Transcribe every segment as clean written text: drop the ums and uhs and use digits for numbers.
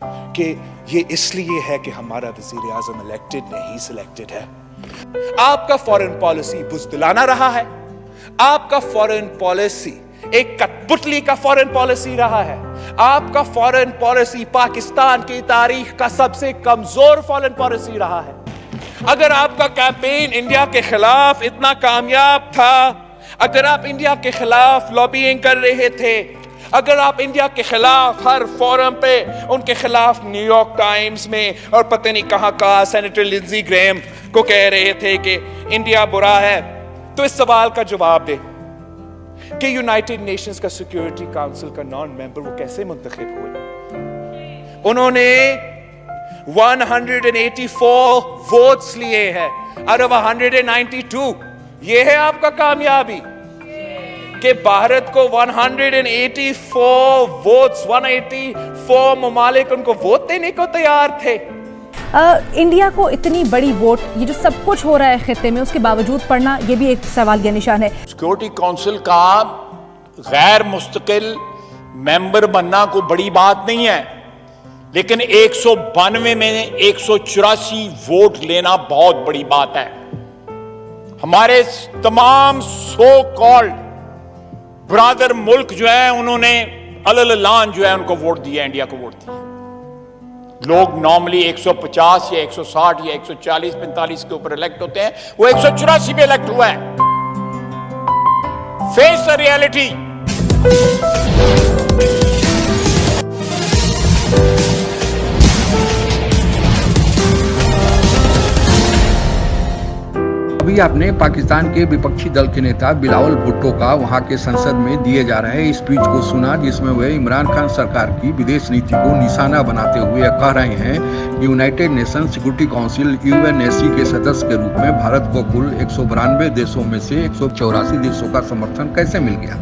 कि ये इसलिए है कि हमारा वजीर आजम इलेक्टेड नहीं सिलेक्टेड है। आपका फॉरेन पॉलिसी बुज़दिलाना रहा है, आपका फॉरेन पॉलिसी एक कठपुतली का फॉरेन पॉलिसी रहा है, आपका फॉरेन पॉलिसी पाकिस्तान की तारीख का सबसे कमजोर फॉरेन पॉलिसी रहा है। अगर आपका कैंपेन इंडिया के खिलाफ इतना कामयाब था, अगर आप इंडिया के खिलाफ लॉबिंग कर रहे थे, अगर आप इंडिया के खिलाफ हर फोरम पे उनके खिलाफ न्यूयॉर्क टाइम्स में और पता नहीं कहां सेनेटर लिंडसे ग्राहम को कह रहे थे कि इंडिया बुरा है, तो इस सवाल का जवाब दे कि यूनाइटेड नेशंस का सिक्योरिटी काउंसिल का नॉन मेंबर वो कैसे मुंतखब हुए? उन्होंने 184 वोट्स लिए हैं आउट ऑफ 192। ये है आपका कामयाबी कि भारत को 184 वोट्स, 184 ममालिक उनको वोट देने को तैयार थे। इंडिया को इतनी बड़ी वोट, ये जो सब कुछ हो रहा है खित्ते में, उसके बावजूद पड़ना, ये भी एक सवाल का निशान है। सिक्योरिटी काउंसिल का गैर मुस्तकिल मेंबर बनना कोई बड़ी बात नहीं है, लेकिन 192 में 184 वोट लेना बहुत बड़ी बात है। हमारे तमाम सो कॉल्ड ब्रादर मुल्क जो है उन्होंने अललान जो है उनको वोट दिया, इंडिया को वोट दिया। लोग नॉर्मली 150 या 160 या 140 45 के ऊपर इलेक्ट होते हैं, वो 184 पे इलेक्ट हुआ है। Face the reality. अभी आपने पाकिस्तान के विपक्षी दल के नेता बिलावल भुट्टो का वहां के संसद में दिए जा रहे स्पीच को सुना, जिसमें वे इमरान खान सरकार की विदेश नीति को निशाना बनाते हुए कह रहे हैं कि United nation security council UNSC के सदस्य के रूप में भारत को कुल 192 देशों में से 184 देशों का समर्थन कैसे मिल गया,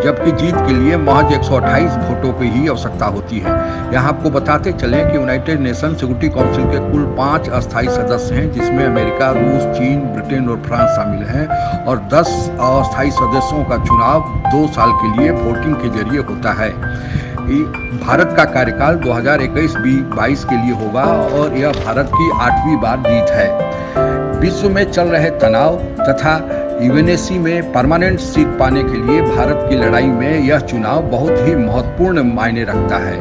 जबकि जीत के लिए महज 128 वोटों की ही आवश्यकता होती है। यहाँ आपको बताते चलें कि यूनाइटेड नेशन सिक्योरिटी काउंसिल के कुल 5 अस्थायी सदस्य हैं, जिसमें अमेरिका, रूस, चीन, ब्रिटेन और फ्रांस शामिल हैं, और 10 अस्थायी सदस्यों का चुनाव 2 साल के लिए वोटिंग के जरिए होता है। भारत का कार्यकाल 2021-22 के लिए होगा और यह भारत की 8वीं बार जीत है। विश्व में चल रहे तनाव तथा यूएनएससी में परमानेंट सीट पाने के लिए भारत की लड़ाई में यह चुनाव बहुत ही महत्वपूर्ण मायने रखता है।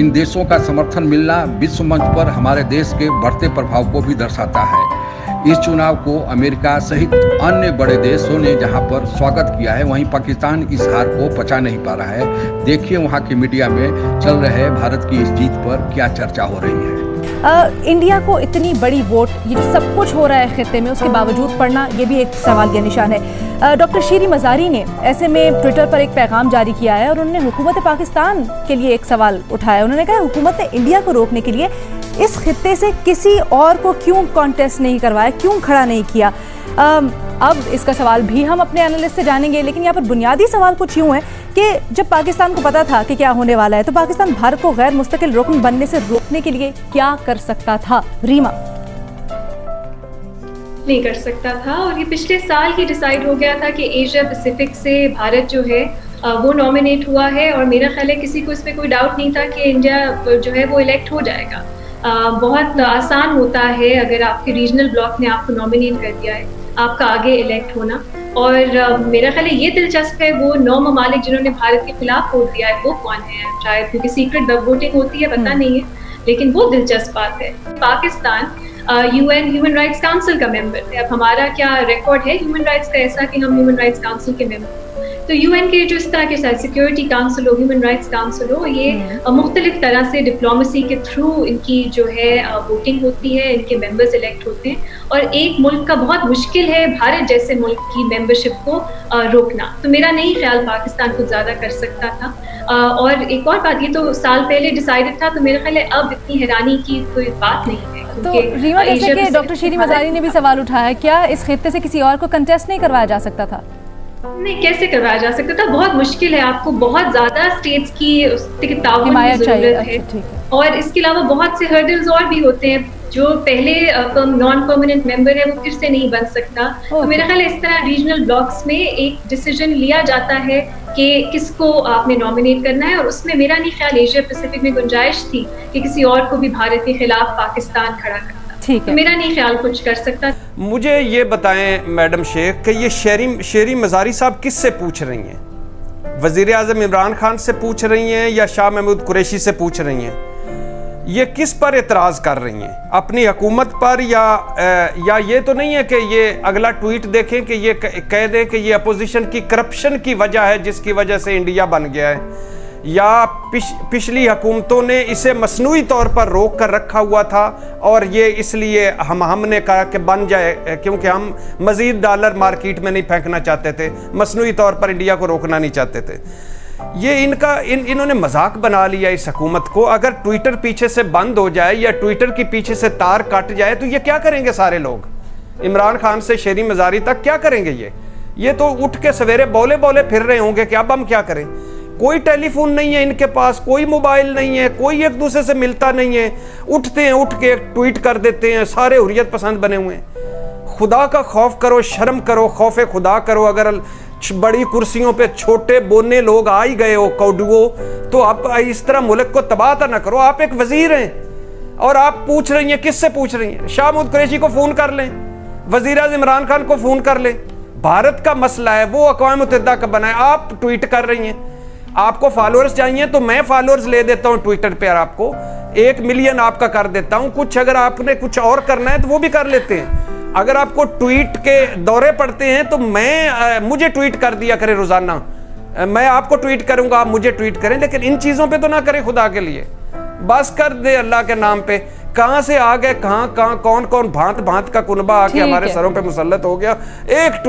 इन देशों का समर्थन मिलना विश्व मंच पर हमारे देश के बढ़ते प्रभाव को भी दर्शाता है। इस चुनाव को अमेरिका सहित अन्य बड़े देशों ने जहां पर स्वागत किया है, वहीं पाकिस्तान इस हार को पचा नहीं पा रहा है। देखिए वहां के मीडिया में चल रहे भारत की इस जीत पर क्या चर्चा हो रही है। इंडिया को इतनी बड़ी वोट, ये जो सब कुछ हो रहा है खित्ते में, उसके बावजूद पड़ना, ये भी एक सवाल का निशान है। डॉक्टर शीरी मज़ारी ने ऐसे में ट्विटर पर एक पैगाम जारी किया है और उन्होंने हुकूमत पाकिस्तान के लिए एक सवाल उठाया। उन्होंने कहा हुकूमत ने इंडिया को रोकने के लिए इस खित्ते से किसी और को क्यों कॉन्टेस्ट नहीं करवाया, क्यों खड़ा नहीं किया। अब इसका सवाल भी हम अपने एनालिस्ट से जानेंगे, लेकिन यहाँ पर बुनियादी सवाल कुछ यूँ है कि जब पाकिस्तान को पता था कि क्या होने वाला है, तो पाकिस्तान भारत को गैर मुस्तकिल रुकन बनने से रोकने के लिए क्या कर सकता था? रीमा। नहीं कर सकता था, और ये पिछले साल ही डिसाइड हो गया था कि एशिया पैसिफिक से भारत जो है वो नॉमिनेट हुआ है, और मेरा ख्याल है किसी को इसमें कोई डाउट नहीं था कि इंडिया जो है वो इलेक्ट हो जाएगा। बहुत आसान होता है अगर आपके रीजनल ब्लॉक ने आपको नॉमिनेट कर दिया है, आपका आगे इलेक्ट होना। और मेरा ख्याल है ये दिलचस्प है, वो 9 ममालिक जिन्होंने भारत के खिलाफ वोट दिया है वो कौन है, शायद क्योंकि सीक्रेट वोटिंग होती है, पता नहीं है, लेकिन वो दिलचस्प बात है। Pakistan UN human rights council का मेंबर है। अब हमारा क्या रिकॉर्ड है ह्यूमन राइट्स का ऐसा कि हम ह्यूमन राइट्स काउंसिल के मेंबर, तो यूएन के जो इस तरह के साथ सिक्योरिटी काउंसिल हो, ह्यूमन राइट्स काउंसिल हो, ये मुख्तलिफ तरह से डिप्लोमेसी के थ्रू इनकी जो है वोटिंग होती है, इनके मेंबर्स इलेक्ट होते हैं, और एक मुल्क का बहुत मुश्किल है भारत जैसे मुल्क की मेंबरशिप को रोकना। तो मेरा नहीं ख्याल पाकिस्तान कुछ ज़्यादा कर सकता था। और एक और बात, ये तो साल पहले डिसाइडेड था, तो मेरा ख्याल है अब इतनी हैरानी की कोई बात नहीं है। तो रीमा, जैसे कि डॉक्टर शीरी मज़ारी ने भी सवाल उठाया, क्या इस खित्ते से किसी और को कंटेस्ट नहीं करवाया जा सकता था? नहीं, कैसे करवाया जा सकता था? बहुत मुश्किल है, आपको बहुत ज्यादा स्टेट्स की ताउन की जरूरत है, और इसके अलावा बहुत से हर्डल्स और भी होते हैं। जो पहले नॉन परमानेंट मेंबर है वो फिर से नहीं बन सकता। तो मेरा ख्याल है इस तरह रीजनल ब्लॉक्स में एक डिसीजन लिया जाता है कि किसको आपने नॉमिनेट करना है, और उसमें मेरा नहीं ख्याल एशिया पैसिफिक में गुंजाइश थी कि किसी और को भी भारत के खिलाफ पाकिस्तान खड़ा करता। ठीक है, तो मेरा नहीं ख्याल कुछ कर सकता। मुझे ये बताएं मैडम शेख कि ये शेरी मज़ारी साहब किससे पूछ रही हैं? वज़ीर आज़म इमरान खान से पूछ रही हैं या शाह महमूद कुरैशी से पूछ रही हैं? ये किस पर एतराज़ कर रही हैं? अपनी हुकूमत पर या ये तो नहीं है कि ये अगला ट्वीट देखें कि ये कह दें कि ये अपोजिशन की करप्शन की वजह है जिसकी वजह से इंडिया बन गया है, या पिछली हुकूमतों ने इसे मसनूई तौर पर रोक कर रखा हुआ था और ये इसलिए हमने कहा कि बन जाए क्योंकि हम मज़ीद डॉलर मार्केट में नहीं फेंकना चाहते थे, मसनूई तौर पर इंडिया को रोकना नहीं चाहते थे। ये इन्होंने मजाक बना लिया इस हुकूमत को। अगर ट्विटर पीछे से बंद हो जाए या ट्विटर के पीछे से तार कट जाए तो ये क्या करेंगे सारे लोग? इमरान खान से शेरी मज़ारी तक क्या करेंगे? ये तो उठ के सवेरे बोले फिर रहे होंगे कि अब हम क्या करें। कोई टेलीफोन नहीं है इनके पास, कोई मोबाइल नहीं है, कोई एक दूसरे से मिलता नहीं है, उठते हैं उठ के ट्वीट कर देते हैं। सारे हुर्रियत पसंद बने हुए हैं। खुदा का खौफ करो, शर्म करो, खौफ खुदा करो। अगर बड़ी कुर्सियों पे छोटे बोने लोग आ ही गए हो कौडुओ, तो आप इस तरह मुल्क को तबाह तो ना करो। आप एक वजीर हैं और आप पूछ रही हैं, किससे पूछ रही हैं? शाह महमूद कुरैशी को फोन कर लें, वजीर आज़म इमरान खान को फोन कर लें। भारत का मसला है, वो अक़वाम मुत्तहिदा का बना है, आप ट्वीट कर रही हैं। आपको फॉलोअर्स चाहिए तो मैं फॉलोअर्स ले देता हूं ट्विटर पे, और आपको 1 मिलियन आपका कर देता हूं। कुछ अगर आपने कुछ और करना है तो वो भी कर लेते हैं। अगर आपको ट्वीट के दौरे पड़ते हैं तो मुझे ट्वीट कर दिया करें रोजाना, मैं आपको ट्वीट करूंगा, आप मुझे ट्वीट करें, लेकिन इन चीजों पे तो ना करें खुदा के लिए। बस कर दे अल्लाह के नाम पे। कहां से आ गए, कहां कौन भांत का कुनबा आके हमारे सरों पे मुसल्लत हो गया। एक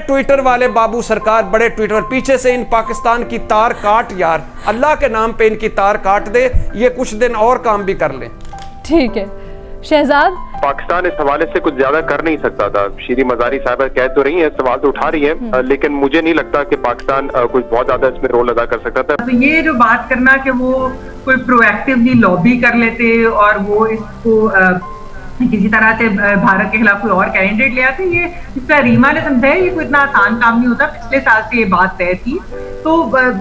ट्विटर वाले बाबू सरकार, बड़े ट्विटर, पीछे से इन पाकिस्तान की तार काट यार, अल्लाह के नाम पे इनकी तार काट दे, ये कुछ दिन और काम भी कर लें। ठीक है शहजाद, पाकिस्तान इस हवाले से कुछ ज्यादा कर नहीं सकता था। शेरी मज़ारी साहबा कह तो रही है, सवाल तो उठा रही है, लेकिन मुझे नहीं लगता कि पाकिस्तान कुछ बहुत ज्यादा इसमें रोल अदा कर सकता था। तो ये जो बात करना कि वो कोई प्रोएक्टिवली लॉबी कर लेते और वो इसको किसी तरह से भारत के खिलाफ कोई और कैंडिडेट ले आते, ये जिसका रीमा ने समझा है, ये कोई इतना आसान काम नहीं होता। पिछले साल से ये बात तय थी, तो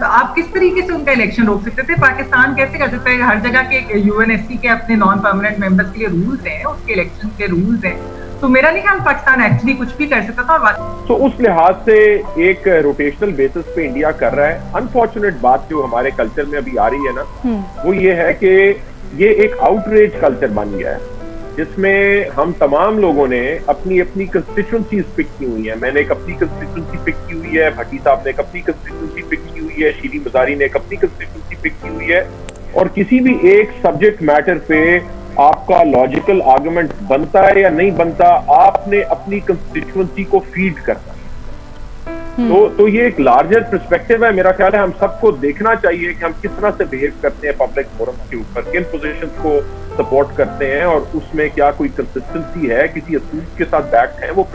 आप किस तरीके से उनका इलेक्शन रोक सकते थे? पाकिस्तान कैसे कर सकता है? हर जगह के यूएनएससी के अपने नॉन परमानेंट मेंबर्स के लिए रूल्स हैं, उसके इलेक्शन के रूल्स हैं, तो मेरा नहीं ख्याल पाकिस्तान एक्चुअली कुछ भी कर सकता था। तो उस लिहाज से एक रोटेशनल बेसिस पे इंडिया कर रहा है। अनफॉर्चुनेट बात जो हमारे कल्चर में अभी आ रही है ना, वो ये है कि ये एक आउटरीच कल्चर बन गया है, जिसमें हम तमाम लोगों ने अपनी अपनी कंस्टिट्यूंसीज पिक की हुई है। मैंने एक अपनी कंस्टिट्यूंसी पिक की हुई है, भट्टी साहब ने एक अपनी कंस्टिट्यूंसी पिक की हुई है, शेरी मज़ारी ने एक अपनी कंस्टिट्यूंसी पिक की हुई है, और किसी भी एक सब्जेक्ट मैटर पे आपका लॉजिकल आर्गुमेंट बनता है या नहीं बनता, आपने अपनी कंस्टिट्यूंसी को फीड करना। तो ये एक लार्जर पर्सपेक्टिव है। मेरा ख्याल है हम सबको देखना चाहिए कि हम किस तरह से बिहेव करते हैं पब्लिक फोरम के ऊपर, किन पोजीशंस को सपोर्ट करते हैं और उसमें क्या कोई कंसिस्टेंसी है, किसी असूल के साथ बैक है वो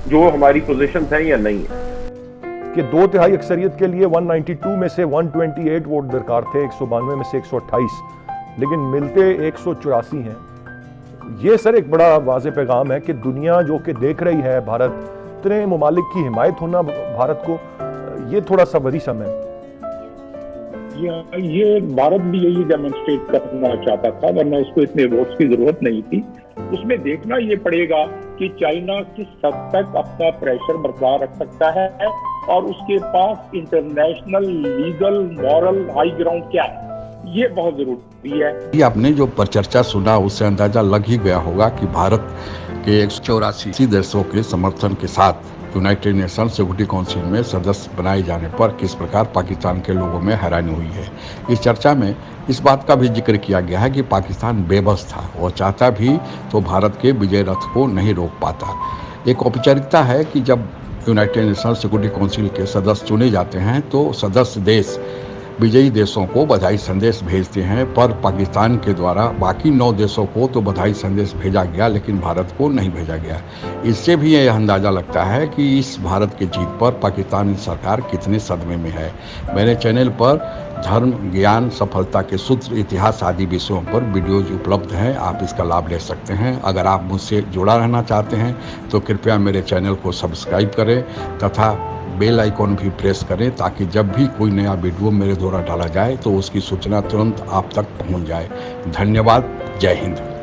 जो हमारी पोजीशंस हैं या नहीं है। कि 2/3 अक्सरियत के लिए 192 में से 128 वोट दरकार थे, 192 में से 128, लेकिन मिलते 184 हैं। ये सर एक बड़ा वाज़े पैगाम है कि दुनिया जो कि देख रही है भारत, इतने मुमालिक की हिमायत होना भारत को, ये थोड़ा सा वरीसम है। ये भारत भी यही डेमोन्स्ट्रेट करना चाहता था, वरना उसको इतने वोट्स की जरूरत नहीं थी। उसमें देखना ये पड़ेगा कि चाइना किस हद तक अपना प्रेशर बरकरार रख सकता है और उसके पास international legal moral high ground क्या है, ये बहुत जरूरी है। ये आपने जो परिचर्चा सुना उससे अंदाजा लग ही गया होगा कि भारत के 184 देशों के समर्थन के साथ यूनाइटेड नेशन सिक्योरिटी काउंसिल में सदस्य बनाए जाने पर किस प्रकार पाकिस्तान के लोगों में हैरानी हुई है। इस चर्चा में इस बात का भी जिक्र किया गया है कि पाकिस्तान बेबस था और चाहता भी तो भारत के विजय रथ को नहीं रोक पाता। एक औपचारिकता है कि जब यूनाइटेड नेशन सिक्योरिटी काउंसिल के सदस्य चुने जाते हैं तो सदस्य देश विजयी देशों को बधाई संदेश भेजते हैं, पर पाकिस्तान के द्वारा बाकी 9 देशों को तो बधाई संदेश भेजा गया लेकिन भारत को नहीं भेजा गया। इससे भी यह अंदाज़ा लगता है कि इस भारत की जीत पर पाकिस्तान सरकार कितने सदमे में है। मैंने चैनल पर धर्म, ज्ञान, सफलता के सूत्र, इतिहास आदि विषयों पर वीडियोज उपलब्ध हैं। आप इसका लाभ ले सकते हैं। अगर आप मुझसे जुड़ा रहना चाहते हैं तो कृपया मेरे चैनल को सब्सक्राइब करें तथा बेल आइकॉन भी प्रेस करें ताकि जब भी कोई नया वीडियो मेरे द्वारा डाला जाए तो उसकी सूचना तुरंत आप तक पहुंच जाए। धन्यवाद। जय हिंद।